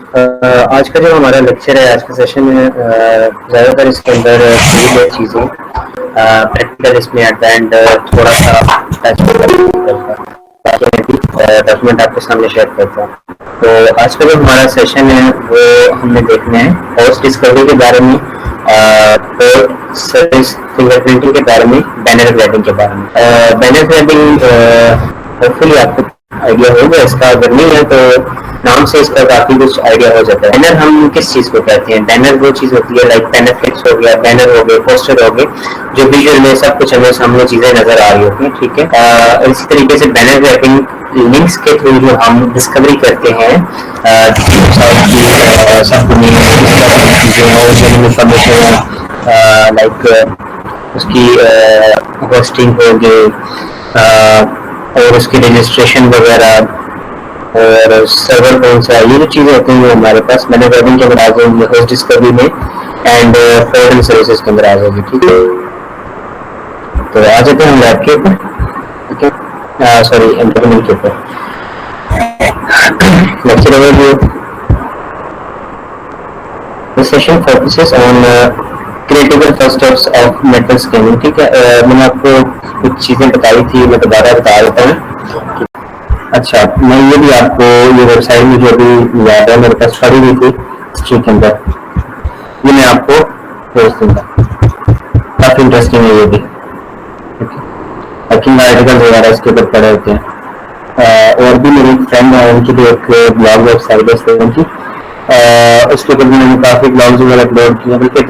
आज का जो हमारा लेक्चर है, आज का सेशन है, ज़्यादातर इसके अंदर थोड़ी चीज़ें प्रैक्टिकल इसमें एट द एंड थोड़ा सा टच होगा, ताकि मैं भी डॉक्यूमेंट आपके सामने शेयर करता हूँ। तो आज का जो हमारा सेशन है वो हमने देखना है पोस्ट डिस्कवरी के बारे में, पोस्ट सर्विस फिंगरप्रिंटिंग के बारे में, बैनर ग्रेडिंग के बारे में। बैनर ग्रेडिंग होपफुली आपको आइडिया होगा इसका, अगर नहीं है तो नाम से इसका काफी कुछ आइडिया हो जाता है। बैनर हम किस चीज को कहते हैं? बैनर वो चीज होती है लाइक बैनर फ्लिक्स हो गया, बैनर हो गए, पोस्टर हो गए, जो विजुअल में सब कुछ हमें सामने चीजें नजर आ रही होती हैं, ठीक है। इसी तरीके से बैनर ग्राफिंग लिंक्स के थ्रू जो हम डिस्कवरी करते हैं चीजें इंफॉर्मेशन लाइक उसकी होस्टिंग हो गई और उसकी रजिस्ट्रेशन वगैरह और सर्वर कौन सा, ये जो चीज़ें होती हैं वो हमारे पास मैंने वेबिंग के अंदर आ जाएंगी, होस्ट डिस्कवरी में एंड फॉरेन सर्विसेज के अंदर आ जाएगी, ठीक है। तो आ जाते हैं हम लैब के ऊपर, ठीक है, सॉरी एंटरटेनमेंट के ऊपर। Lecture overview. This session focuses on critical first steps of metal scanning, ठीक है। मैंने आपको कुछ चीज़ें बताई थी, मैं दोबारा बता देता हूँ। अच्छा, मैं ये भी आपको ये वेबसाइट में जो भी याद है मेरे पास पड़ी हुई थी हिस्ट्री के अंदर, ये मैं आपको भेज दूंगा, काफ़ी इंटरेस्टिंग है ये भी, हैकिंग आर्टिकल वगैरह इसके ऊपर पढ़े होते हैं। और भी मेरी फ्रेंड है, उनकी भी एक ब्लॉग वेबसाइट है उनकी, उसके ऊपर भी मैंने काफ़ी ब्लॉग्स वगैरह अपलोड किए, बल्कि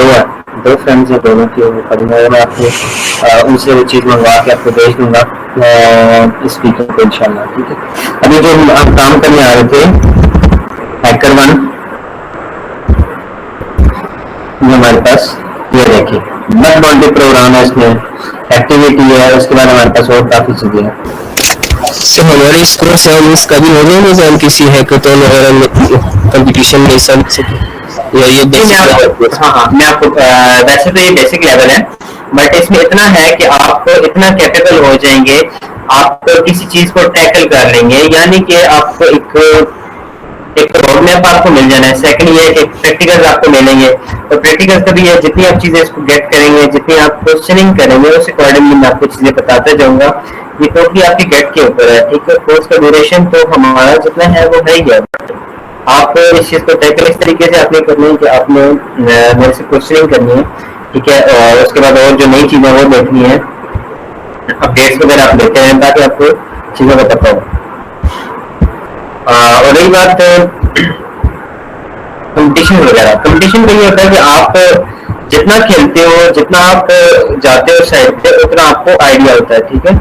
दो फ्रेंड्स हैं, दोनों की पढ़ूंगा, मैं आपको उनसे वो चीज़ मंगवा के आपको भेज दूंगा स्पीकर को इंशाल्लाह, ठीक है। अभी जो हम काम करने आ रहे थे हैकर वन, ये हमारे पास ये देखिए बग बाउंड्री प्रोग्राम है, इसमें एक्टिविटी है, उसके बाद हमारे पास और काफ़ी चीज़ें हैं। सर हमारे इस कोर्स है हम इसका भी हो जाएंगे सर, हम किसी हैकाथॉन वगैरह में कंपटीशन में सब या ये बेसिक? हाँ, मैं आपको वैसे तो ये बेसिक लेवल है, बट इसमें इतना है कि आप इतना कैपेबल हो जाएंगे, आप किसी चीज को टैकल कर लेंगे, यानी कि आपको एक रोड मैप आपको मिल जाना है। सेकंड ये कि प्रैक्टिकल्स आपको मिलेंगे, तो प्रैक्टिकल्स का भी है, जितनी आप चीजें इसको गेट करेंगे, जितनी आप क्वेश्चनिंग करेंगे, उस अकॉर्डिंगली मैं आपको चीजें बताता जाऊंगा। ये टोटली आपकी गेट के ऊपर है, ठीक है। कोर्स का ड्यूरेशन तो हमारा जितना है वो है ही है, आप इस चीज को टैकल इस तरीके से आपने करनी है कि आपने मेरे से क्वेश्चनिंग करनी है, ठीक है, और उसके बाद और जो नई चीजें वो देखनी है, अपडेट्स वगैरह आप लेते हैं ताकि आपको चीज़ों का पता हो। और रही बात कंपटीशन वगैरह, कंपटीशन में ये होता है कि आप जितना खेलते हो, जितना आप जाते हो साइड पे, उतना आपको आइडिया होता है, ठीक है।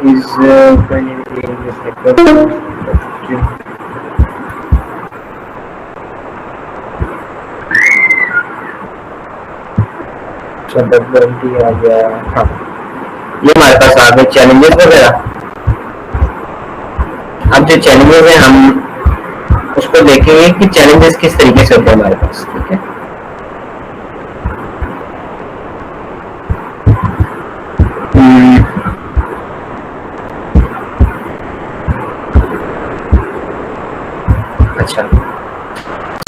is आ गया। हाँ, ये हमारे पास आ गए चैलेंजेस वगैरह। अब जो चैलेंजेस हैं हम उसको देखेंगे कि चैलेंजेस किस तरीके से होते हैं हमारे पास, ठीक है। अच्छा,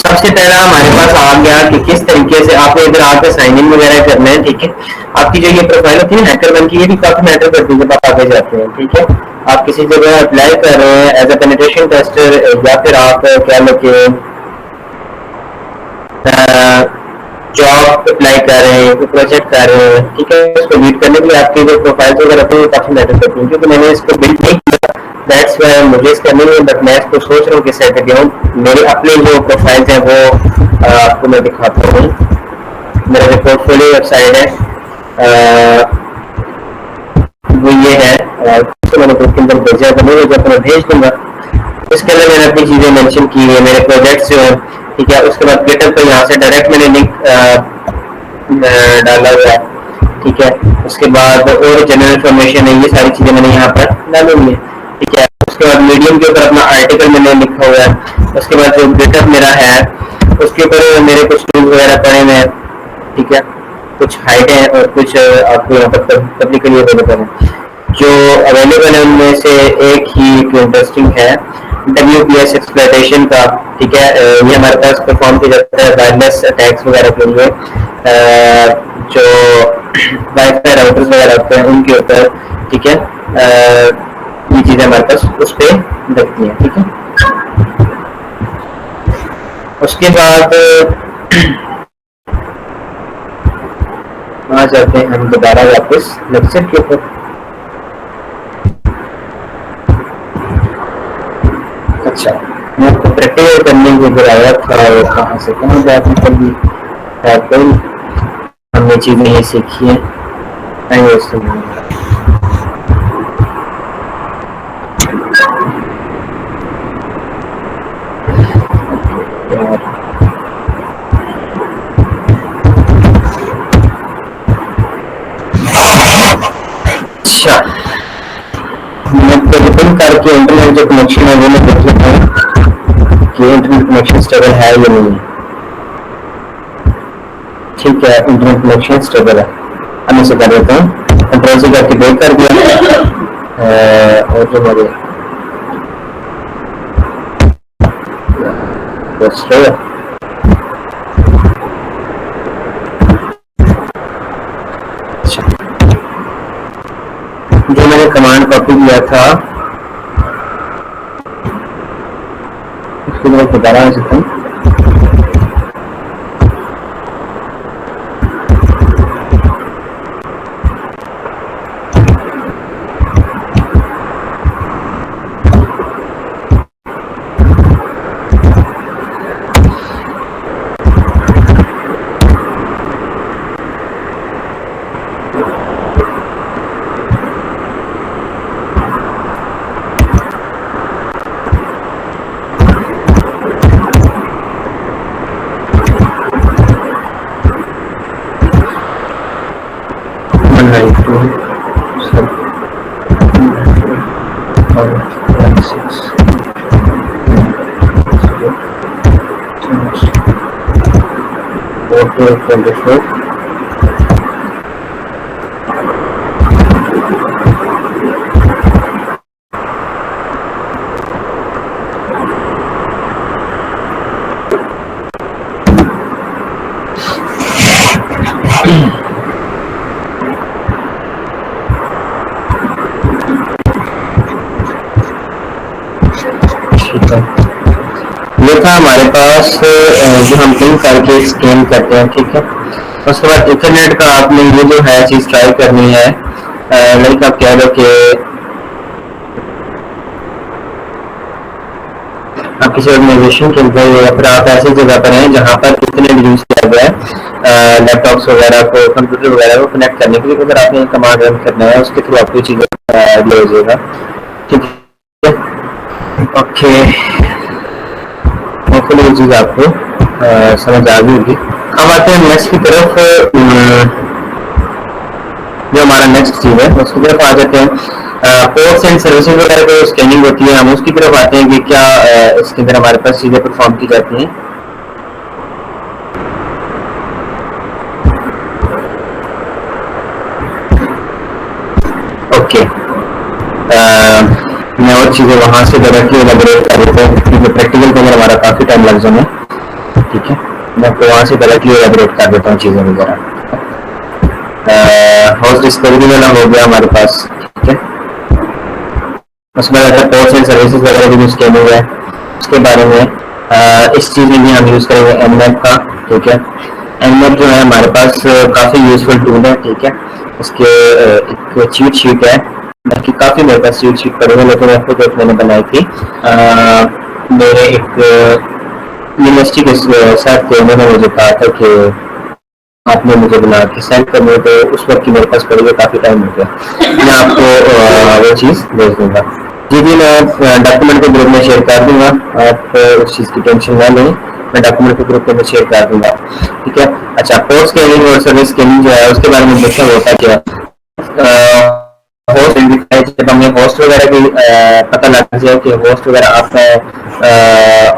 सबसे पहला हमारे पास आ गया कि किस तरीके से आपको इधर आकर साइन इन वगैरह करना है, ठीक है। आपकी जो ये प्रोफाइल होती है हैकर वन की, ये भी काफी मैटर करती है जब आप आगे जाते हैं, ठीक है। आप किसी जगह अप्लाई कर रहे हैं एज ए पेनिट्रेशन टेस्टर, या फिर आप क्या लेके जॉब अप्लाई कर रहे हैं, कोई प्रोजेक्ट कर रहे हैं, ठीक है। उसको मीट करने के लिए आपकी जो प्रोफाइल वगैरह होती है काफी मैटर करती है, क्योंकि मैंने इसको बिल्ड नहीं किया, दैट्स व्हाई मुझे इसका नहीं है, बट मैं इसको सोच रहा हूँ कि सेट कर हूँ। मेरे अपने जो प्रोफाइल्स हैं वो आपको मैं दिखाता हूँ। मेरा जो पोर्टफोलियो वेबसाइट है वो ये है, तो मैंने ग्रुप के अंदर भेजा तो नहीं भेजा, तो मैं भेज दूंगा। इसके अंदर मैंने अपनी चीज़ें मेंशन की है, मेरे प्रोजेक्ट्स जो हैं, ठीक है। उसके बाद गिटहब पर यहाँ से डायरेक्ट मैंने लिंक डाला हुआ है, ठीक है। उसके बाद और जनरल इन्फॉर्मेशन है, ये सारी चीज़ें मैंने यहाँ पर डाली हुई है, ठीक है। उसके बाद बाद मीडियम के ऊपर अपना आर्टिकल मैंने लिखा हुआ है, उसके बाद जो गिटहब मेरा है उसके ऊपर मेरे कुछ टूल्स वगैरह पड़े हुए हैं, ठीक है, कुछ हाइड है और कुछ आपको यहाँ पर पब्लिकली अवेलेबल है। जो अवेलेबल है उनमें से एक ही इंटरेस्टिंग है WPS एक्सप्लॉयटेशन का, ठीक है। ये हमारे पास परफॉर्म किया जाता है वायरलेस अटैक्स वगैरह के लिए, जो वाईफाई राउटर्स वगैरह होते हैं उनके ऊपर, ठीक है। ये चीज़ें हमारे पास उस पर लगती हैं, ठीक है। उसके बाद आ जाते हैं हम दोबारा वापस लेक्चर के ऊपर। अच्छा, मैं आपको प्रैक्टिकल करने के लिए आया था और कहाँ से कहाँ बात निकली, कोई हमने चीज़ें ये सीखी हैं नहीं उससे अच्छा, मैं डिपेंड करके इंटरनेट जो कनेक्शन है वो मैं देख लेता हूँ कि इंटरनेट कनेक्शन स्टेबल है या नहीं। ठीक है, इंटरनेट कनेक्शन स्टेबल है, हम इसे कर देता हूँ, कंट्रोल से करके ब्रेक कर दिया। और जो हमारे जो मैंने कमांड कॉपी किया था उसको मैं दोबारा आ सकता हूँ। ये था हमारे पास जो हम पिन करके स्कैन करते हैं, ठीक है। उसके बाद इंटरनेट का आपने ये जो है चीज़ ट्राई करनी है, लाइक आप कह लो कि आप किसी ऑर्गेनाइजेशन के अंदर या फिर आप ऐसी जगह पर हैं जहाँ पर इंटरनेट यूज किया गया है, लैपटॉप्स वगैरह को, कंप्यूटर वगैरह को कनेक्ट करने के लिए अगर आपने कमांड रन करना है उसके थ्रू आपको चीज़ें हो जाएगा, ठीक है। ओके, होपफुली ये चीज़ आपको समझ आ गई होगी। अब आते हैं नेक्स्ट की तरफ, जो हमारा नेक्स्ट चीज़ है उसकी तरफ आ जाते हैं। पोर्ट्स एंड सर्विसेज वगैरह को स्कैनिंग होती है, हम उसकी तरफ आते हैं कि क्या इसके अंदर हमारे पास चीज़ें परफॉर्म की जाती हैं। ओके, मैं और चीज़ें वहाँ से डायरेक्टली एलाबोरेट कर देता हूँ क्योंकि प्रैक्टिकल के अंदर हमारा काफ़ी टाइम लग जाना है, ठीक है। मैं आपको वहाँ से डायरेक्टली एलाबोरेट कर देता हूँ चीज़ें वगैरह। होस्ट डिस्कवरी वाला हो गया हमारे पास, ठीक है। उसमें अगर पोर्ट्स एंड सर्विसेज वगैरह भी यूज़ किया हुआ है उसके बारे में इस चीज़ में भी हम यूज़ करेंगे एमनेट का, ठीक है। एमनेट जो है हमारे पास काफ़ी यूजफुल टूल है, ठीक है। उसके एक चीट शीट है, बाकी काफ़ी मेरे पास चीट शीट पड़े हुए, लेकिन आपको जो मैंने बनाई थी मेरे एक यूनिवर्सिटी के साथ थे, उन्होंने मुझे कहा था कि आपने मुझे बना के सेंड करने, तो उस वक्त की मेरे पास पड़ी हुई काफ़ी टाइम हो गया, मैं आपको वो चीज़ भेज दूँगा। जी जी, मैं डॉक्यूमेंट को ग्रुप में शेयर कर दूँगा, आप उस चीज़ की टेंशन ना लें, मैं डॉक्यूमेंट को ग्रुप में शेयर कर दूँगा, ठीक है। अच्छा, पोर्ट स्कैनिंग और सर्विस स्कैनिंग जो है उसके बारे में देखा होता क्या होस्ट आइडेंटिफाई, जब हमें होस्ट वगैरह की पता लग जाए कि होस्ट वगैरह आपका है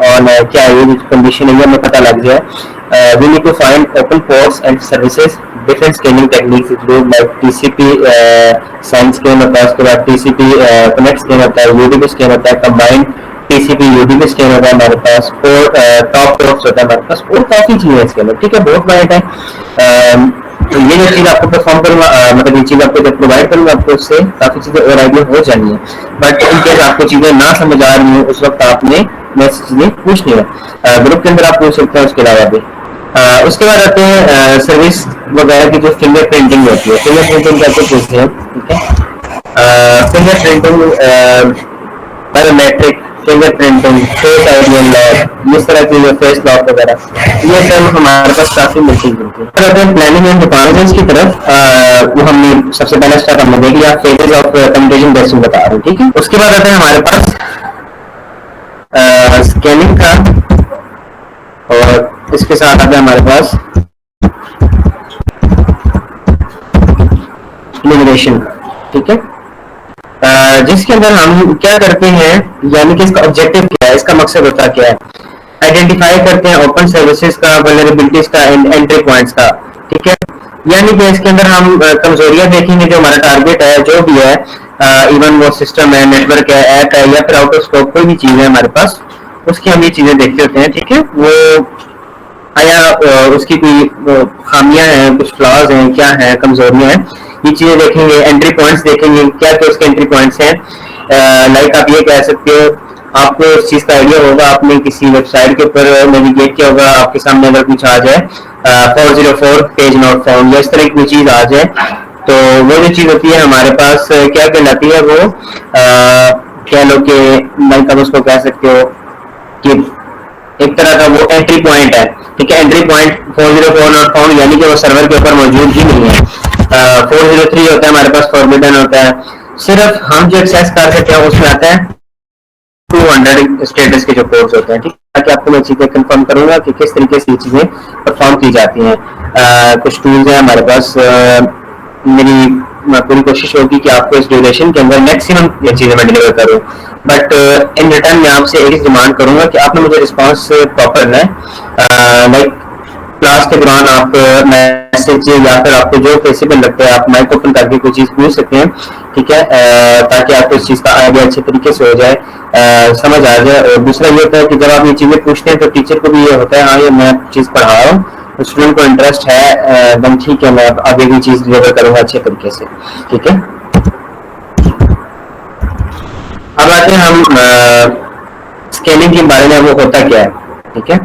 और क्या ये कंडीशन है हमें पता लग जाए, we need to find open ports and services, different scanning techniques include like TCP SYN scan होता है, उसके बाद टीसीपी कनेक्ट स्कैन होता है, यूडीपी स्कैन होता है, कंबाइंड टीसीपी यूडीपी स्कैन होता है हमारे पास, और टॉप पोर्ट्स होता है हमारे पास, और काफी चीजें हैं इसके अंदर, ठीक है, बहुत वाइड है। तो ये जो चीज आपको परफॉर्म करूंगा, मतलब ये चीज आपको जब प्रोवाइड करूंगा आपको उससे काफी चीजें और आइडिया हो जानी है, बट इन केस आपको चीजें ना समझ आ रही हो उस वक्त आपने मैसेज चीजें पूछनी है, ग्रुप के अंदर आप पूछ सकते हैं उसके अलावा भी। उसके बाद आते हैं सर्विस वगैरह की जो फिंगर प्रिंटिंग होती है, फिंगर प्रिंटिंग कैसे पूछते हैं, ठीक है, finger printing, biometric finger printing, face ID unlock, इस तरह की जो फेस लॉक वगैरह, ये सब हमारे पास काफी मिलती जुलती है। अगर हम प्लानिंग एंड डिपार्टमेंट्स की तरफ, वो हमने सबसे पहला स्टेप हमने देख लिया, फेजेस ऑफ कम्युनिकेशन बेसिंग बता रहे हैं, ठीक है। उसके बाद आता है हमारे पास स्कैनिंग का, और इसके साथ आता है हमारे पास इल्यूमिनेशन का, ठीक है, जिसके अंदर हम क्या करते हैं, यानी कि इसका ऑब्जेक्टिव क्या है, इसका मकसद होता क्या है, आइडेंटिफाई करते हैं ओपन सर्विसेज का, वल्नरेबिलिटीज का, एंट्री पॉइंट्स का, ठीक है, यानी कि इसके अंदर हम कमजोरियां देखेंगे, जो हमारा टारगेट है जो भी है, इवन वो सिस्टम है, नेटवर्क है, ऐप है, या फिर आउट ऑफ स्कोप कोई भी चीज है हमारे पास, उसकी हम ये चीजें देखते होते हैं, ठीक है, वो आया उसकी कोई खामियां हैं, कुछ फ्लॉज हैं, क्या है, कमजोरियां हैं, ये चीजें देखेंगे, एंट्री पॉइंट्स देखेंगे, क्या क्या उसके एंट्री पॉइंट्स हैं, लाइक आप ये कह सकते हो, आपको इस चीज का आइडिया होगा, आपने किसी वेबसाइट के ऊपर नेविगेट किया होगा, आपके सामने अगर कुछ आ जाए 404 पेज नॉट फाउंड या इस तरह की कोई चीज आ जाए, तो वो जो चीज होती है हमारे पास क्या कहलाती है, वो कह लो कि लाइक आप उसको कह सकते हो कि एक तरह का वो एंट्री पॉइंट है, ठीक है, एंट्री पॉइंट 404 नॉट फाउंड, यानी कि वो सर्वर के ऊपर मौजूद ही नहीं है। 403 होता है हमारे पास, फॉरबिडन होता है, सिर्फ हम जो एक्सेस कर सकते हैं उसमें आता है 200 स्टेटस के जो कोड्स होते हैं, ठीक है, ताकि आपको मैं चीजें कंफर्म करूंगा कि किस तरीके से ये चीजें परफॉर्म की जाती हैं। कुछ टूल्स हैं हमारे पास, मेरी पूरी कोशिश होगी कि आपको इस ड्यूरेशन के अंदर मैक्सिमम ये चीजें मैं डिलीवर करूं, बट इन रिटर्न मैं आपसे एक डिमांड करूंगा कि आपने मुझे रिस्पांस प्रॉपर करना है, लाइक क्लास के दौरान आप मैसेज या फिर आपको जो पॉसिबल लगता है आप माइक ओपन करके कोई चीज पूछ सकते हैं, ठीक है, ताकि आपको इस चीज का आइडिया अच्छे तरीके से हो जाए, समझ आ जाए। और दूसरा ये होता है कि जब आप ये चीजें पूछते हैं तो टीचर को भी ये होता है, हाँ ये मैं चीज पढ़ा रहा हूँ, स्टूडेंट को इंटरेस्ट है, एकदम ठीक है, मैं आगे भी चीज डिलीवर करूंगा अच्छे तरीके से, ठीक है। अब आते हैं हम स्कैनिंग के बारे में, वो होता क्या है, ठीक है।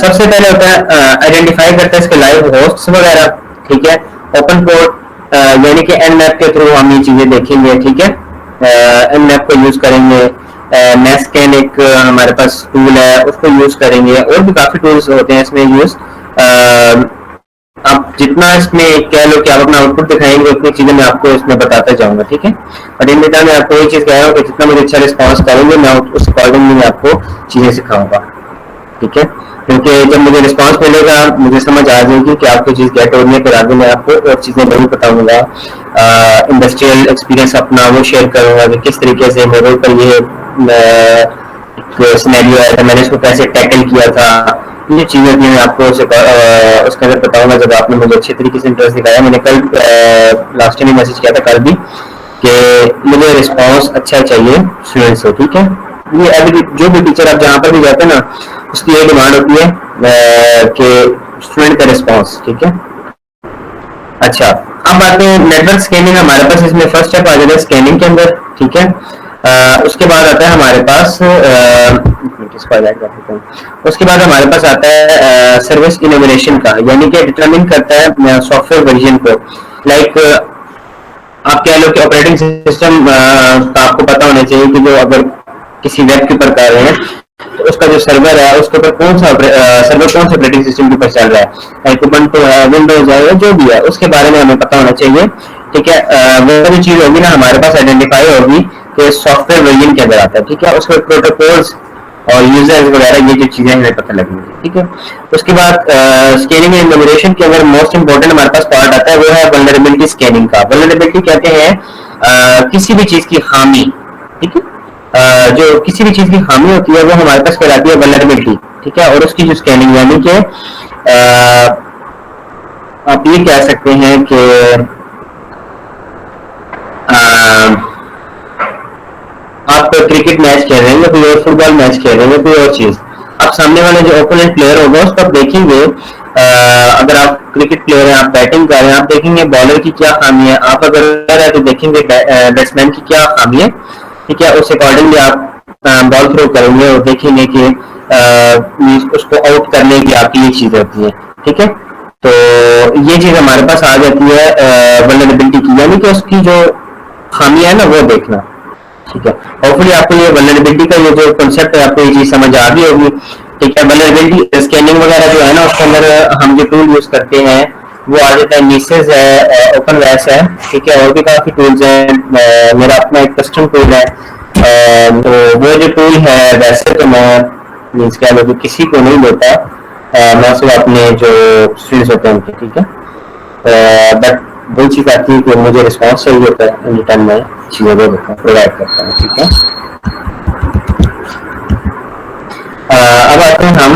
सबसे पहले होता है आइडेंटिफाई करता है इसके लाइव होस्ट्स वगैरह, ठीक है, ओपन पोर्ट यानी कि एनमैप के थ्रू हम ये चीजें देखेंगे, ठीक है, एनमैप को यूज करेंगे, मैस्कैन एक हमारे पास टूल है उसको यूज करेंगे, और भी काफी टूल्स होते हैं इसमें यूज, आप जितना इसमें कह लो कि आप अपना आउटपुट दिखाएंगे उतनी चीजें मैं आपको इसमें बताता जाऊंगा, ठीक है, और इन रिटर्न मैं आपको ये चीज कह रहा हूँ कि जितना मुझे अच्छा रिस्पॉन्स करेंगे मैं उस अकॉर्डिंगली आपको चीजें सिखाऊंगा, ठीक है, क्योंकि जब मुझे रिस्पांस मिलेगा मुझे समझ आ जाएगी कि आपको चीज गेट हो रही है, फिर आगे मैं आपको और चीजें नहीं बताऊंगा, इंडस्ट्रियल एक्सपीरियंस अपना वो शेयर करूंगा कि किस तरीके से मेरे ऊपर ये एक सिनेरियो आया था, मैंने इसको कैसे टैकल किया था, ये चीजें भी मैं आपको उसके अंदर बताऊंगा जब आपने मुझे अच्छे तरीके से इंटरेस्ट दिखाया। मैंने कल लास्ट टाइम मैसेज किया था कल भी कि मुझे रिस्पांस अच्छा चाहिए स्टूडेंट से, ठीक है, ये अभी जो भी टीचर आप जहाँ पर भी जाते हैं ना उसकी ये डिमांड होती है कि स्टूडेंट का रिस्पांस, ठीक है। अच्छा, अब आते हैं नेटवर्क स्कैनिंग, हमारे पास इसमें फर्स्ट स्टेप आ जाता है स्कैनिंग के अंदर, ठीक है, उसके बाद आता है हमारे पास उसके बाद हमारे पास आता है सर्विस इनोवेशन का, यानी कि डिटरमिन करता है सॉफ्टवेयर वर्जन को, लाइक आप कह लो कि ऑपरेटिंग सिस्टम का आपको पता होना चाहिए कि जो अगर किसी वेब के ऊपर कर रहे हैं तो उसका जो सर्वर है उसके ऊपर कौन सा सर्वर कौन सा ऑपरेटिंग सिस्टम के ऊपर चल रहा है, उबंटू है, विंडोज है, जो भी है उसके बारे में हमें पता होना चाहिए, ठीक है। वो जो चीज होगी ना हमारे पास आइडेंटिफाई होगी कि सॉफ्टवेयर वर्जन के अंदर आता है, ठीक है, उसके प्रोटोकॉल्स और यूजर्स वगैरह ये जो चीजें हमें पता लगेंगी, ठीक है। उसके बाद स्कैनिंग एंड इनोवेशन के अंदर मोस्ट इंपोर्टेंट हमारे पास पार्ट आता है वो है वल्नरेबिलिटी स्कैनिंग का। वल्नरेबिलिटी कहते हैं किसी भी चीज की खामी, ठीक है, जो किसी भी चीज की खामी होती है वो हमारे पास कहलाती है वल्नरेबिलिटी, ठीक है। और उसकी जो स्कैनिंग यानी कि आप ये कह सकते हैं कि आप क्रिकेट मैच खेल रहे हैं, कोई और फुटबॉल मैच खेल रहे हैं, कोई और चीज, आप सामने वाले जो ओपोनेंट प्लेयर होगा उसको आप देखेंगे, अगर आप क्रिकेट प्लेयर हैं, आप बैटिंग कर रहे हैं, आप देखेंगे बॉलर की क्या खामी है, आप अगर है तो देखेंगे बैट्समैन की क्या खामी है, ठीक है। उस अकॉर्डिंगली आप बॉल थ्रो करेंगे और देखेंगे कि उसको आउट करने की आपकी ये चीज होती है, ठीक है। तो ये चीज हमारे पास आ जाती है वल्नरेबिलिटी की, यानी कि उसकी जो खामी है ना वो देखना, ठीक है। होपफुली आपको ये वल्नरेबिलिटी का ये जो कॉन्सेप्ट है आपको ये चीज समझ आ गई होगी, ठीक है। वल्नरेबिलिटी स्कैनिंग वगैरह जो है ना उसके अंदर हम जो टूल यूज करते हैं वो आ जाता है नीसेस है, ओपनवेस है, ठीक है। और भी काफी टूल्स हैं, मेरा अपना एक कस्टम टूल है, तो वो जो टूल है वैसे तो मैं मीन्स क्या लोग किसी को नहीं देता, मैं सिर्फ अपने जो स्टूडेंट्स होते हैं उनके, ठीक है। बट वही चीज आती है कि मुझे रिस्पॉन्स चाहिए होता है, इन रिटर्न में चीज़ों को प्रोवाइड करता हूँ, ठीक है। अब आते हैं हम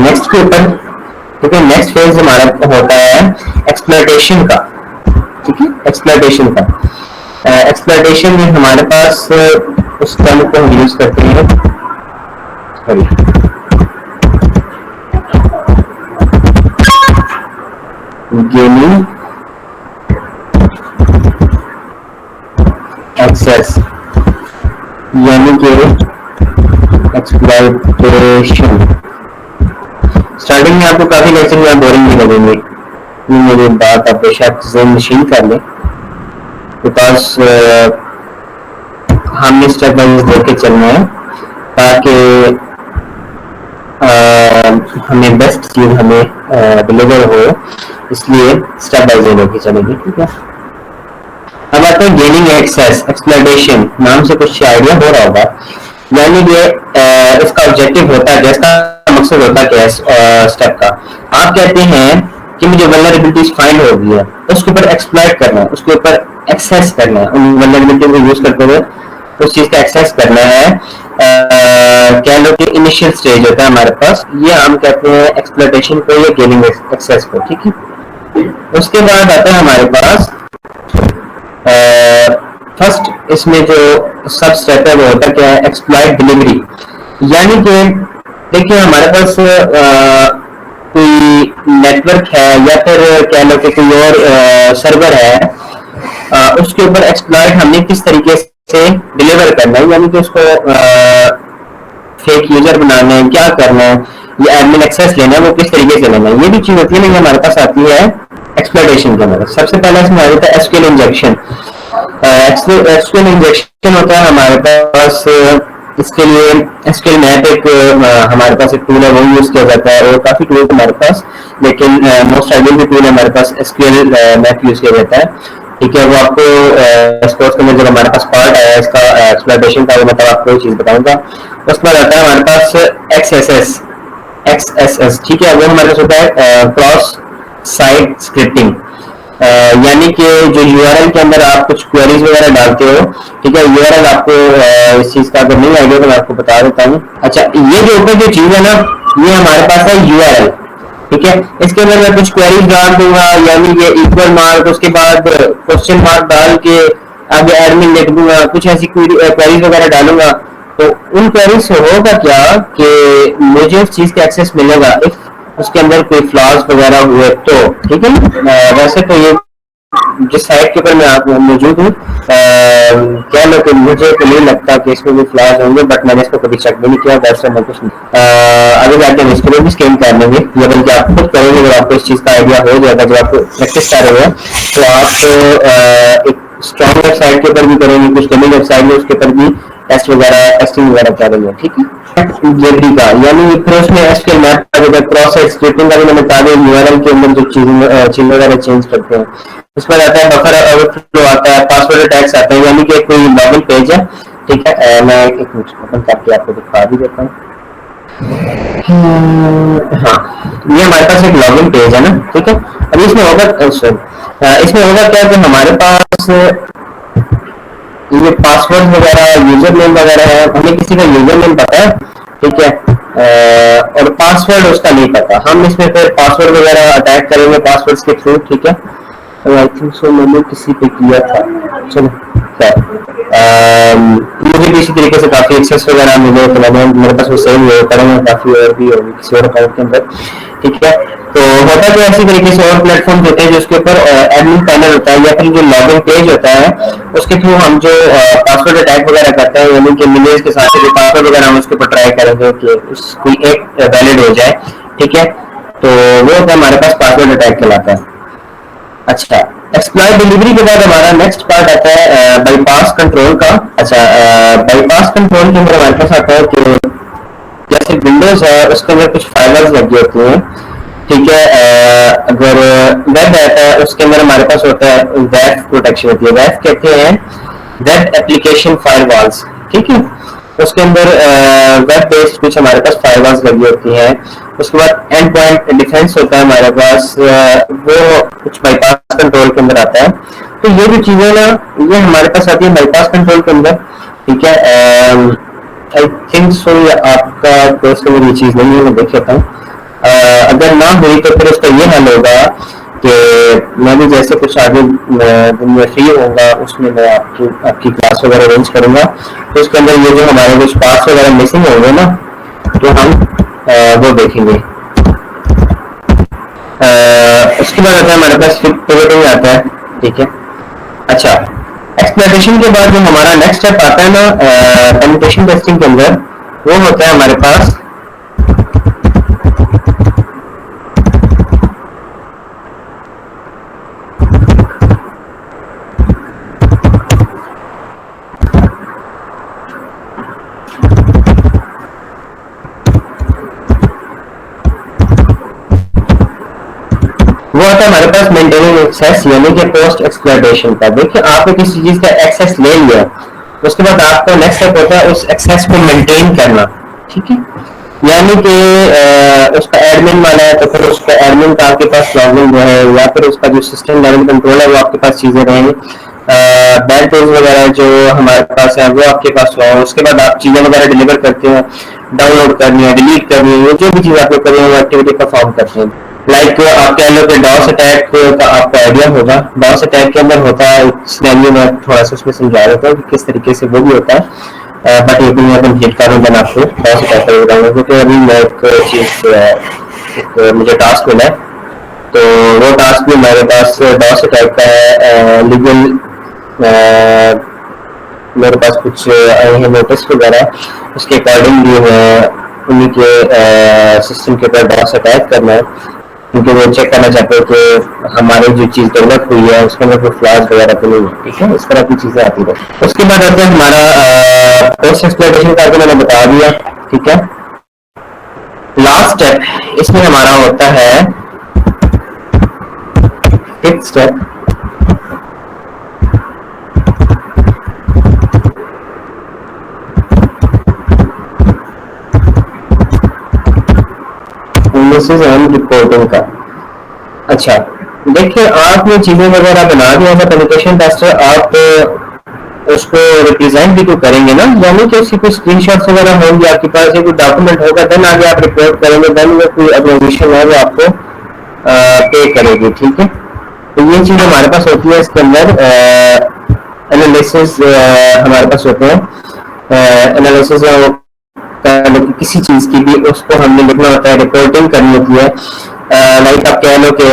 नेक्स्ट के ऊपर, ठीक है। नेक्स्ट फेज हमारा होता है एक्सप्लॉयटेशन का, ठीक है। एक्सप्लॉयटेशन का एक्सप्लॉयटेशन में हमारे पास उस टर्म को हम यूज करते हैं, सॉरी गेनिंग एक्सेस, यानी कि एक्सप्लॉयटेशन। स्टार्टिंग में आपको काफी लेक्चर या बोरिंग भी लगेंगे, ये मेरी बात आप बेशक ज़हन नशीन कर लें, बिकॉज हमने स्टेप बाय स्टेप देख के चलना है ताकि हमें बेस्ट चीज हमें डिलीवर हो, इसलिए स्टेप बाय स्टेप लेके चलेंगे, ठीक है। अब आते हैं गेनिंग एक्सेस एक्सप्लॉयटेशन, नाम से कुछ आइडिया हो रहा होगा, यानी कि इसका ऑब्जेक्टिव होता है, इसका मकसद होता है क्या स्टेप का, आप कहते हैं कि मुझे वल्नरेबिलिटीज फाइंड हो गई है, उसके ऊपर एक्सप्लॉइट करना है, उसके ऊपर एक्सेस करना है, उन वल्नरेबिलिटी को यूज करते हुए उस चीज का एक्सेस करना है, कह लो कि इनिशियल स्टेज होता है हमारे पास, ये हम कहते हैं एक्सप्लॉयटेशन को या गेनिंग एक्सेस को, ठीक है। उसके बाद आता है हमारे पास फर्स्ट, इसमें जो सब स्टेप है वो होता है क्या है, एक्सप्लॉइट डिलीवरी, यानी कि देखिए हमारे पास कोई नेटवर्क है या फिर कह लो कि कोई और सर्वर है, उसके ऊपर एक्सप्लॉइट हमने किस तरीके से डिलीवर करना है, यानी कि उसको फेक यूजर बनाना है, क्या करना है, ये एडमिन एक्सेस लेना है, वो किस तरीके से लेना है, ये भी चीज होती है ना, हमारे पास आती है एक्सप्लॉयटेशन के अंदर। सबसे पहले इसमें आ जाता है एसक्यूएल इंजेक्शन। एसक्यूएल इंजेक्शन होता है हमारे पास, इसके लिए एसक्यूएल मैप एक हमारे पास एक टूल है, वो यूज किया जाता है, और काफी टूल हमारे पास, लेकिन मोस्ट आइडियल भी टूल है हमारे पास एसक्यूएल मैप यूज किया जाता है, ठीक है। वो आपको स्पोर्ट्स के अंदर जब हमारे पास पार्ट आया इसका एक्सप्लॉयटेशन का, मतलब आपको चीज बताऊंगा। उसके बाद आता है हमारे पास एक्सएसएस, ठीक है। वो हमारे पास होता है क्रॉस साइट स्क्रिप्टिंग, यानी कि जो यूआरएल के अंदर आप कुछ क्वेरीज वगैरह डालते हो, ठीक है। यूआरएल आपको इस चीज का अगर नहीं आइडिया तो मैं आपको बता देता हूँ। अच्छा, ये जो ऊपर जो चीज है ना, ये हमारे पास है यूआरएल, ठीक है। इसके अंदर मैं कुछ क्वेरीज डाल दूंगा, यानी ये इक्वल मार्क, उसके बाद क्वेश्चन मार्क डाल के आगे एडमिन लिख दूंगा, कुछ ऐसी क्वेरीज वगैरह डालूंगा। तो उन क्वेरीज से होगा क्या कि मुझे उस चीज का एक्सेस मिलेगा इफ उसके अंदर कोई फ्लॉज वगैरह हुए तो, ठीक है। वैसे तो ये जिस साइट के ऊपर मैं आप मौजूद हूँ, कह लो कि मुझे तो नहीं लगता कि इसमें कोई फ्लॉज होंगे, बट मैंने इसको कभी चेक भी नहीं किया, वैसे मैं कुछ आगे जाके हम इसके लिए भी स्कैन कर लेंगे, या बल्कि आप खुद करेंगे जब आपको इस चीज का आइडिया हो जाएगा, जब आप प्रैक्टिस कर रहे हो तो आप एक स्ट्रॉन्ग वेबसाइट के ऊपर भी करेंगे, कुछ डमी वेबसाइट है उसके ऊपर भी टेस्ट वगैरह टेस्टिंग वगैरह करेंगे, ठीक है। जेबरी का यानी फिर उसमें SQL map cross site scripting का भी मैंने कहा, यूआरएल के अंदर जो चीज वगैरह चेंज करते हैं, उसमें आता है बफर ओवरफ्लो आता है, पासवर्ड अटैक्स आते हैं, यानी कि कोई लॉगिन पेज है, ठीक है। मैं एक मिनट ओपन करके आपको दिखा भी देता हूँ। हाँ, ये हमारे पास एक लॉगिन पेज है ना, ठीक है। अभी इसमें होगा इसमें होगा क्या कि हमारे पास ये पासवर्ड वगैरह यूजर नेम वगैरह है, हमें किसी का यूजर नेम पता है, ठीक है, और पासवर्ड उसका नहीं पता। हम इसमें फिर पासवर्ड वगैरह अटैक करेंगे पासवर्ड्स के थ्रू, ठीक है। आई थिंक सो मैंने किसी पे किया था, चलो खैर। मुझे भी इसी तरीके से काफी एक्सेस वगैरह मिले तो मैंने, मेरे पास वो सेव हुए करेंगे काफी, और भी होगी किसी और अकाउंट के अंदर, ठीक है। तो होता है ऐसी तरीके से और प्लेटफॉर्म होते हैं जिसके ऊपर एडमिन पैनल होता है या फिर जो लॉगिन पेज होता है उसके थ्रू हम जो पासवर्ड अटैक वगैरह करते हैं, यानी कि मिलेज के साथ जो पासवर्ड वगैरह हम उसके ऊपर ट्राई करेंगे कि कोई एक वैलिड हो जाए, ठीक है। तो वो होता है हमारे पास पासवर्ड अटैक कहलाता है। अच्छा, एक्सप्लॉइट डिलीवरी के बाद हमारा नेक्स्ट पार्ट आता है बाईपास कंट्रोल का। अच्छा, बाईपास कंट्रोल के अंदर हमारे पास आता है कि जैसे विंडोज है उसके अंदर कुछ फायरवॉल्स लगी होती हैं, ठीक है। अगर वेब ऐप है उसके अंदर हमारे पास होता है वेब प्रोटेक्शन होती है, वेब कहते हैं वेब एप्लीकेशन फायरवॉल्स, ठीक है। उसके अंदर वेब बेस्ड कुछ हमारे पास फायरवॉल्स लगी होती हैं। उसके बाद एंड पॉइंट डिफेंस होता है हमारे पास, वो कुछ बाईपास कंट्रोल के अंदर आता है। तो ये जो चीजें ना ये हमारे पास आती है बाईपास कंट्रोल के अंदर, ठीक है। आई थिंक सो आपका कोर्स में ये चीज नहीं है, मैं देख लेता हूँ। अगर ना हुई तो फिर उसका ये हल होगा कि मैं भी जैसे कुछ आगे दिन में फ्री होगा उसमें मैं आपकी क्लास वगैरह अरेंज करूंगा, तो उसके अंदर ये जो हमारे कुछ पार्ट्स वगैरह मिसिंग होंगे ना तो हम वो देखेंगे। उसके बाद आता है हमारे पास पिवटिंग आता है, ठीक है। अच्छा, एक्सप्लॉइटेशन के बाद जो हमारा नेक्स्ट स्टेप आता है ना पेनिट्रेशन टेस्टिंग के अंदर, वो होता है हमारे पास वो आता है हमारे पास मेंटेनिंग एक्सेस, यानी कि पोस्ट एक्सप्लॉइटेशन का। देखिए आपने किसी चीज का एक्सेस ले लिया, उसके बाद आपका नेक्स्ट स्टेप होता है उस एक्सेस को मेंटेन करना, ठीक है। यानी कि उसका एडमिन वाला है तो फिर उसका एडमिन का आपके पास लॉगिन है या फिर उसका जो सिस्टम लेवल कंट्रोल है वो आपके पास चीजें रहेंगी। बैड टूल्स वगैरह जो हमारे पास है वो आपके पास हो, उसके बाद आप चीजें वगैरह डिलीवर करते हैं, डाउनलोड करनी है, डिलीट करनी है, जो भी चीज आपको करनी है वो एक्टिविटी परफॉर्म करते हैं। लाइक आप कह लो कि डॉस अटैक का आपको आइडिया होगा। डॉस अटैक के अंदर होता है सिनेरियो में थोड़ा सा उसमें समझा देता हूँ कि किस तरीके से वो भी होता है, बट ये भी मैं कंप्लीट करूँ देन आपको डॉस अटैक कर बताऊंगा, क्योंकि अभी मैं एक चीज मुझे टास्क मिला है, तो वो टास्क भी मेरे पास डॉस अटैक का है। लीगल मेरे पास कुछ आए हैं नोटिस वगैरह, उसके अकॉर्डिंग भी मैं उन्हीं के सिस्टम के ऊपर डॉस अटैक करना है, क्योंकि वो चेक करना चाहते हैं कि हमारी जो चीज डेवलप हुई है उसके अंदर कोई फ्लॉज वगैरह तो नहीं है, ठीक है। इस तरह की चीजें आती है। उसके बाद आता है हमारा पोस्ट एक्सप्लॉइटेशन का, मैंने बता दिया, ठीक है। लास्ट स्टेप इसमें हमारा होता है फिफ्थ स्टेप, रिपोर्टिंग का। अच्छा, देखिए आपने चीजें वगैरह बना दिया था पेनिट्रेशन टेस्टर, आप उसको रिप्रेजेंट भी तो करेंगे ना, यानी कि उसकी कोई स्क्रीनशॉट्स वगैरह होंगे आपके पास, कोई डॉक्यूमेंट होगा, देन आगे आप रिपोर्ट करेंगे, देन वो कोई ऑर्गेनाइजेशन है वो आपको पे करेगी, ठीक है। तो ये चीज हमारे पास होती है। इसके अंदर एनालिसिस हमारे पास होते हैं, एनालिसिस किसी चीज की भी उसको हमने लिखना होता है, रिपोर्टिंग करनी होती है। लाइक आप कह लो कि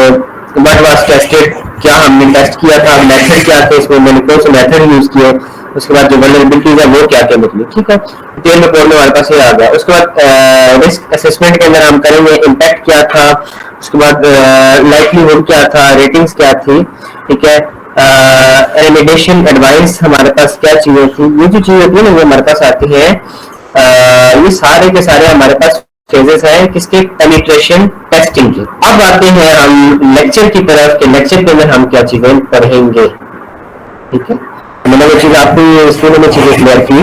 व्हाट वाज टेस्टेड, क्या हमने टेस्ट किया था, मेथड क्या थे, इसमें मैंने कौन से मेथड यूज किए, उसके बाद जो वल्नरेबिलिटीज है वो क्या क्या निकली, ठीक है। डिटेल रिपोर्ट में हमारे पास ये आ गया। उसके बाद रिस्क असेसमेंट के अंदर हम करेंगे इम्पैक्ट क्या था, उसके बाद लाइवलीहुड क्या था, रेटिंग्स क्या थी, ठीक है। रेमेडिएशन एडवाइस हमारे पास क्या चीजें थी, ये जो चीजें होती है ना वो हमारे पास आती है। ये सारे के सारे हमारे पास फेजेस हैं किसके, पेनिट्रेशन टेस्टिंग की। अब आते हैं हम लेक्चर की तरफ कि लेक्चर के अंदर हम क्या चीजें पढ़ेंगे, ठीक है। मैंने वो चीज आपको स्कूल में चीजें क्लियर की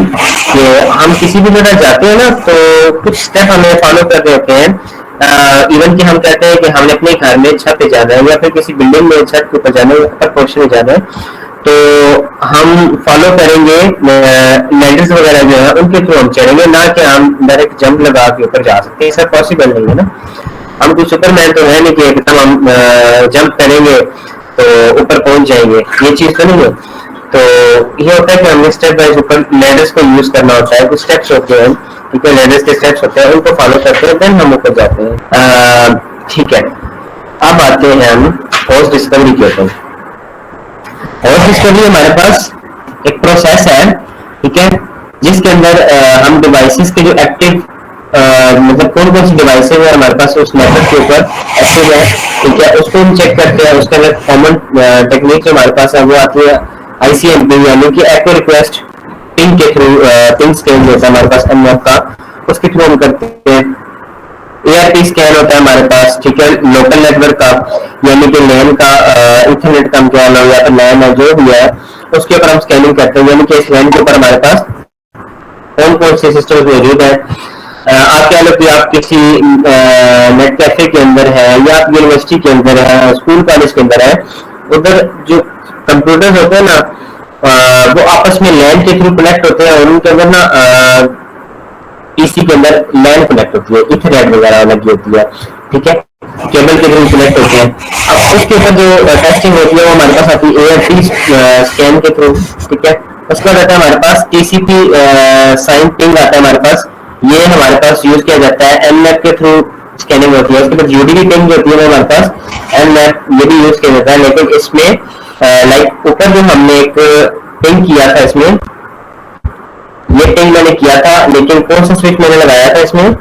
कि हम किसी भी जगह जाते हैं ना तो कुछ स्टेप हमें फॉलो करने होते हैं। इवन कि हम कहते हैं कि हमने अपने घर में छत पे जाना है या फिर किसी बिल्डिंग में छत के ऊपर जाना है, अपर पोर्शन में जाना है, तो हम फॉलो करेंगे लैडर्स वगैरह जो है उनके थ्रू हम चढ़ेंगे, ना कि हम डायरेक्ट जंप लगा के ऊपर जा सकते हैं। ऐसा पॉसिबल नहीं है ना, हम कोई सुपरमैन तो है नहीं कि एकदम हम जंप करेंगे तो ऊपर पहुंच जाएंगे, ये चीज तो नहीं है। तो ये होता है कि हमें स्टेप बाय ऊपर लेडर्स को यूज करना होता है, कुछ स्टेप्स होते हैं, ठीक है, लेडर्स के स्टेप्स होते हैं, उनको फॉलो करते हैं, देन हम ऊपर जाते हैं। ठीक है, अब आते हैं हम होस्ट डिस्कवरी के ऊपर। होस्ट डिस्कवरी हमारे पास एक प्रोसेस है, ठीक है, जिसके अंदर हम डिवाइसेस के जो एक्टिव मतलब कौन कौन सी डिवाइसेज है हमारे पास उस नेटवर्क के ऊपर एक्टिव है, ठीक है, उसको हम चेक करते हैं। उसके अंदर कॉमन टेक्निक जो हमारे पास है वो आती है ICMP, यानी कि एक्टिव रिक्वेस्ट पिंग के थ्रू, पिंग स्कैन होता है हमारे पास एमएफ का, उसके थ्रू हम करते हैं। ARP स्कैन होता है हमारे पास, ठीक है, लोकल नेटवर्क का, यानी कि लैन का, इंटरनेट का हम क्या लो या फिर लैन है जो भी है उसके ऊपर हम स्कैनिंग करते हैं, यानी कि इस लैन के ऊपर हमारे पास कौन कौन से सिस्टम मौजूद है। आप कह लो कि आप किसी नेट कैफे के अंदर है या आप यूनिवर्सिटी के अंदर है, स्कूल कॉलेज के अंदर है, उधर जो कंप्यूटर्स होते हैं ना वो आपस में लैन के थ्रू कनेक्ट होते हैं, और उनके अंदर ना पीसी के अंदर लैन कनेक्ट होती है, इथरनेट वगैरह लगी होती है, ठीक है, केबल के थ्रू कनेक्ट होते हैं। अब उसके ऊपर जो टेस्टिंग होती है वो हमारे पास आती है ARP स्कैन के थ्रू, ठीक है। उसके बाद आता है हमारे पास TCP साइन पिंग आता है हमारे पास, ये हमारे पास यूज किया जाता है। एननेट के थ्रू स्कैनिंग होती है। उसके बाद UDP पिंग जो होती है वो हमारे पास एननेट ये भी यूज किया जाता है, लेकिन इसमें लाइक ऊपर जो हमने एक पिंग किया था, इसमें ये पिंग मैंने किया था, लेकिन कौन सा स्विच मैंने लगाया था इसमें,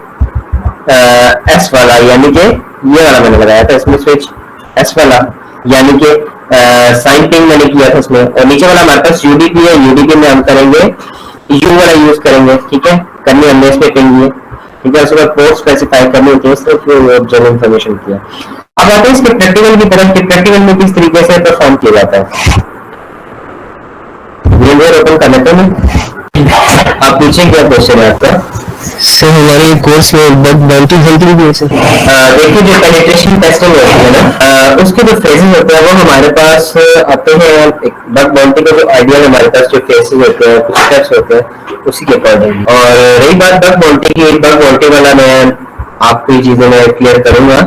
S वाला, यानी कि ये वाला मैंने लगाया था इसमें स्विच S वाला, यानी कि साइन पिंग मैंने किया था इसमें। और नीचे वाला हमारे पास UDP है, UDP में हम करेंगे U वाला यूज करेंगे, ठीक है, करनी हमने इस पे पिंग है, ठीक है। उसके बाद पोर्ट स्पेसिफाई करनी होती है, सिर्फ जनरल इन्फॉर्मेशन किया। अब आते हैं इसके प्रैक्टिकल की तरफ कि प्रैक्टिकल में किस तरीके से परफॉर्म किया जाता है। विंडोज ओपन कर लेते हैं, आप पूछें क्या क्वेश्चन है आपका। सर हमारे कोर्स में बग बाउंटी हेल्पिंग भी है सर। देखिए जो पेनिट्रेशन टेस्टिंग होती है ना, उसके जो फेजेस होते हैं वो हमारे पास आते हैं। बग बाउंटी का जो आइडिया हमारे पास जो फेजेस होते हैं, कुछ स्टेप्स होते हैं उसी के अकॉर्डिंग। और रही बात बग बाउंटी की, बग बाउंटी वाला मैं आपको ये चीजें मैं क्लियर करूंगा।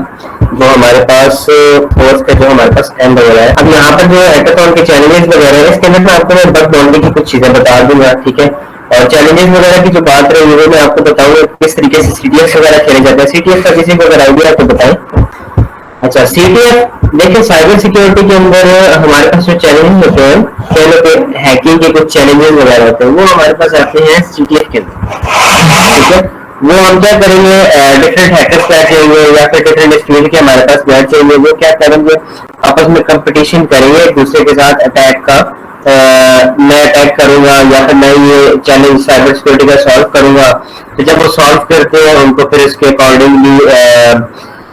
वो हमारे पास कोर्स का जो हमारे पास एंड वगैरह है। अब यहाँ पर जो हैकाथॉन के चैलेंजेस वगैरह है, इसके अंदर मैं आपको बग बाउंटी की कुछ चीजें बता दूंगा, ठीक है। और चैलेंजेस वगैरह की जो बात रही है मैं आपको बताऊंगा किस तरीके से CTF वगैरह खेले जाते हैं। CTF का किसी को अगर आइडिया आपको बताएं। अच्छा, CTF देखिए, साइबर सिक्योरिटी के अंदर हमारे पास जो चैलेंजेस होते हैं, कह लो कि हैकिंग के कुछ चैलेंजेस वगैरह होते हैं, वो हमारे पास आते हैं CTF के अंदर, ठीक है। वो हम क्या करेंगे, डिफरेंट हैकर्स बैठ जाएंगे या फिर डिफरेंट स्टूडेंट के हमारे पास बैठ जाएंगे, वो क्या करेंगे, आपस में कंपटीशन करेंगे एक दूसरे के साथ अटैक का। मैं अटैक करूंगा या फिर मैं ये चैलेंज साइबर सिक्योरिटी का सॉल्व करूंगा। तो जब वो सॉल्व करते हैं उनको फिर इसके अकॉर्डिंगली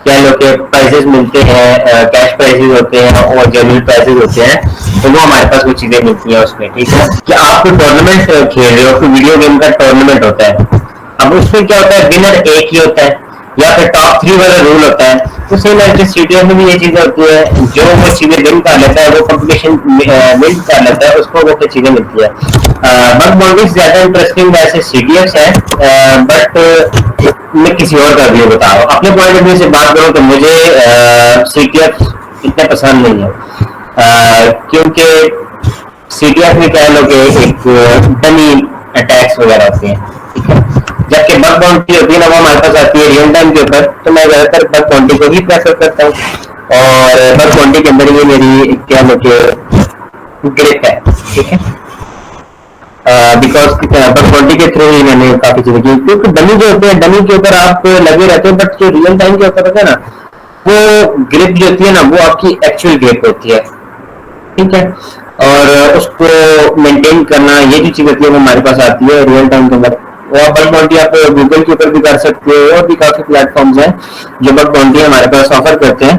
क्या लो के प्राइजेस मिलते हैं, कैश प्राइजेस होते हैं और जेन्युइन प्राइजेस होते हैं, तो वो हमारे पास वो चीजें मिलती हैं उसमें, ठीक है। कि आप कोई टूर्नामेंट खेल रहे हो, कोई वीडियो गेम का टूर्नामेंट होता है, अब उसमें क्या होता है, विनर एक ही होता है या फिर टॉप 3 वाला रूल होता है। तो सेम ऐसे CTF में भी ये चीजें होती है, जो वो चीजें विन कर लेता है, वो कंपटीशन विन कर लेता है, उसको वो कुछ चीजें मिलती है। बग बाउंटी ज्यादा इंटरेस्टिंग वैसे CTF है, बट मैं किसी और का व्यू बता रहा हूँ। अपने पॉइंट ऑफ व्यू से बात करूँ तो मुझे CTF इतना पसंद नहीं है, क्योंकि CTF में क्या लोग एक डमी अटैक्स वगैरह होते हैं, ठीक है। जबकि बग बाउंटी होती है ना, वो हमारे पास आती है रियल टाइम के ऊपर, तो मैं ज्यादातर बग बाउंटी को ही प्रेफर करता हूँ। और बग बाउंटी के अंदर ये मेरी क्या मुझे ग्रिप है, ठीक है, बिकॉज बग बाउंटी के थ्रू ही मैंने काफी चीजें की। क्योंकि डमी जो होते हैं, डमी के ऊपर आप लगे रहते हैं, बट जो रियल टाइम के ऊपर होता है ना, वो ग्रिप जो होती है ना, वो आपकी एक्चुअल ग्रिप होती है, ठीक है। और उसको मेंटेन करना, ये जो चीज होती है वो हमारे पास आती है रियल टाइम के अंदर। वो बग बाउंटी आप गूगल के ऊपर भी कर सकते हो, और भी काफी प्लेटफॉर्म्स हैं जो बग बाउंटी हमारे पास ऑफर करते हैं।